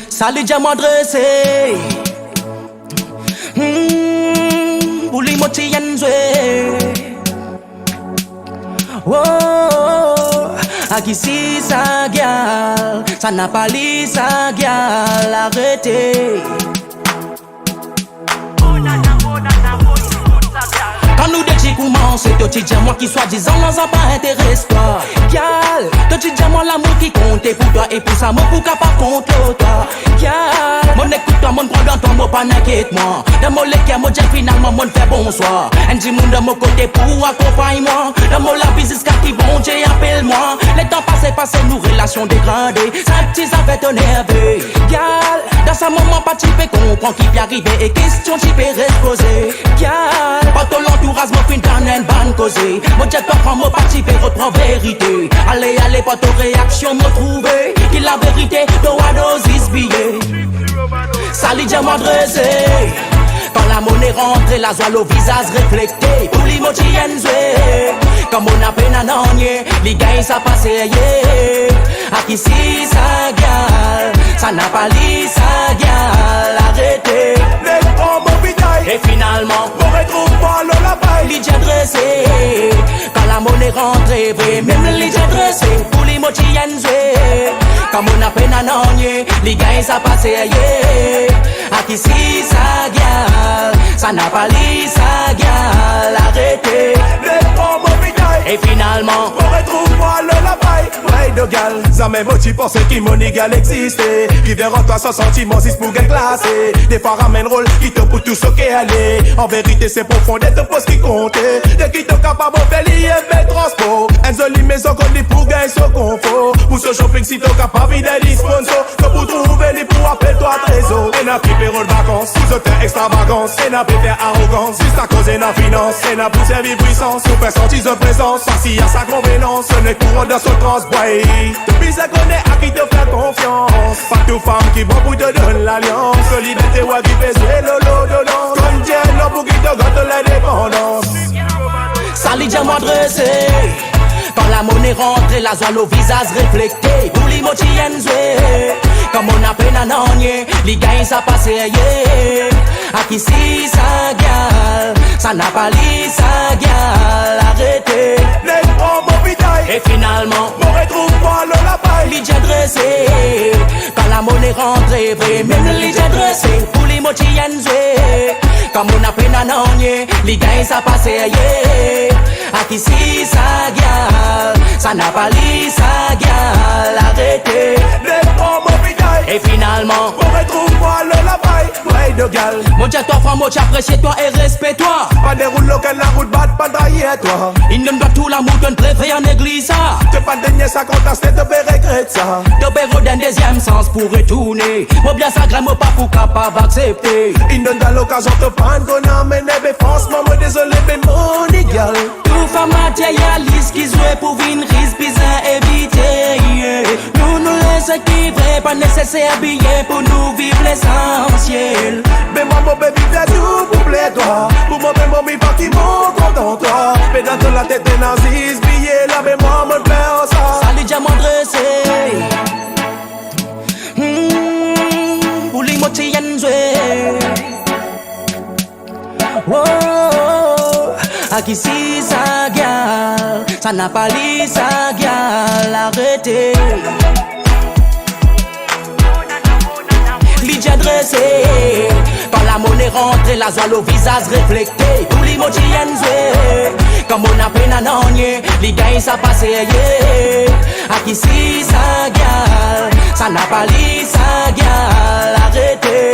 Salut diamant dressé Bouli moti yanzwe Oh Akisi sa gyal Ça n'a pas li sa gyal Arrêtez Quand nous deux t'y commences, toi tu dis moi qui soi-disant n'en a pas intéresse toi. Gal, toi tu dis moi l'amour qui compte pour toi et pour ça moi pour qu'à pas contre toi. Gal, mon écoute toi, mon prend dans ton mot pas n'inquiète moi. Dans mon lecture, mon j'ai finalement mon fait bonsoir. Un petit monde de mon côté pour accompagner-moi. Dans mon la business car qui bon Dieu appelle-moi. Les temps passés, nos relations dégradées. Ça petit ça fait t'énerver. Gal, dans ce moment pas tu peux comprendre qui peut arriver et question tu peux poser. Gal, pas ton l'entourage mon fin d'un ban causé. Mon jet pas prend mon parti fait reprend vérité. Allez, pas ton réaction me trouver. Qui la vérité, doit dosis billet. Salut diamant dressé. Quand la monnaie rentre, la joie au visage reflecté. Pour les motifs comme on a peine à n'ennier, les gars ça passe à qui si ça gale, ça n'a pas li ça gale. Arrêtez les promos bitailles. Et finalement, on retrouve pas le lapin. Les déjà dressé. Quand la monnaie rentre, vrai, même les déjà dressé. Pour les motifs comme on a peine à n'ennier, les gars ça passe à qui si ça gale, ça n'a pas li ça gale. Arrêtez les promos bitailles. Et finalement, on retrouve pas le lapin. Ouais de gal, ça même tu penses qui mon égal existe. Qui verra toi sans sentiment si pour être classé. Des fois ramène rôle qui te pour tout ce qui aller. En vérité c'est profond d'être pour ce qui compte. Dès qui te capable de faire l'IFB transport. Un joli maison qu'on dit pour gagner ce qu'on faut. Pour ce shopping si t'es capable d'être sponsor. Que pour trouver les pour appeler toi trésor. Et n'a plus payé de vacances, sous autant extravagance. Et n'a plus fait arrogance, juste à cause de la finance. Et n'a plus servi puissance, pour faire sentir de présence. Parce qu'il y a sa convenance, ce n'est courant dans ce transboy. Depuis ça connaît à qui te faire confiance. Pas toute femme qui va pour te donner l'alliance. Solidarité ou à qui fait jouer lolo dedans. Comme Dieu, l'homme pour qui te gâte l'indépendance. Salut diamant dressé. Quand la monnaie rentre, la joie au visage reflecté. Pour les motifs comme on a peine à n'ennier, les gars ça passe à qui si ça gale, ça n'a pas li ça gale. Arrêtez les promos bitailles. Et finalement, on retrouve pas le lapin. Les déjà dressé. Quand la monnaie rentre, vrai, même les déjà dressé. Pour les motifs comme on a peine à n'ennier, les gars ça passe à qui si ça gale, ça n'a pas li ça gale. Arrêtez les promos bitailles. Et finalement, on retrouve pas le lapin. Ouais de gal, mon dieu toi femme, moi j'apprécie toi et respecte toi. pas des roues locales, la route batte, pas d'ailleurs toi. Il ne doit tout l'amour qu'on préfère en église ça. T'es pas dernier ça contesté, te regretter ça. De béro d'un deuxième sens pour retourner. Moi bien ça gramme pas pour capable accepter. Il donne dans l'occasion de prendre qu'on amène des franchement, moi désolé mais mon égal. Tout femme matérialiste qui jouait pour une risque bizarre éviter. Nous nous laissons qui vrai pas nécessaire billet pour nous vivre l'essentiel. Mais moi mon baby fais tout pour plaire toi. Pour moi mais mon pas qui m'en content toi. Mais dans la tête des nazis billet là mais moi me faire ça. Salut diamant dressé. Pour les motifs à qui si ça gale, ça n'a pas li ça gale. Arrêtez les déjà dressé. Quand la monnaie rentre, la joie au visage reflecté. Pour les motifs comme on a peine à n'ennier, les gars ça passe à qui si ça gale, ça n'a pas li ça gale. Arrêtez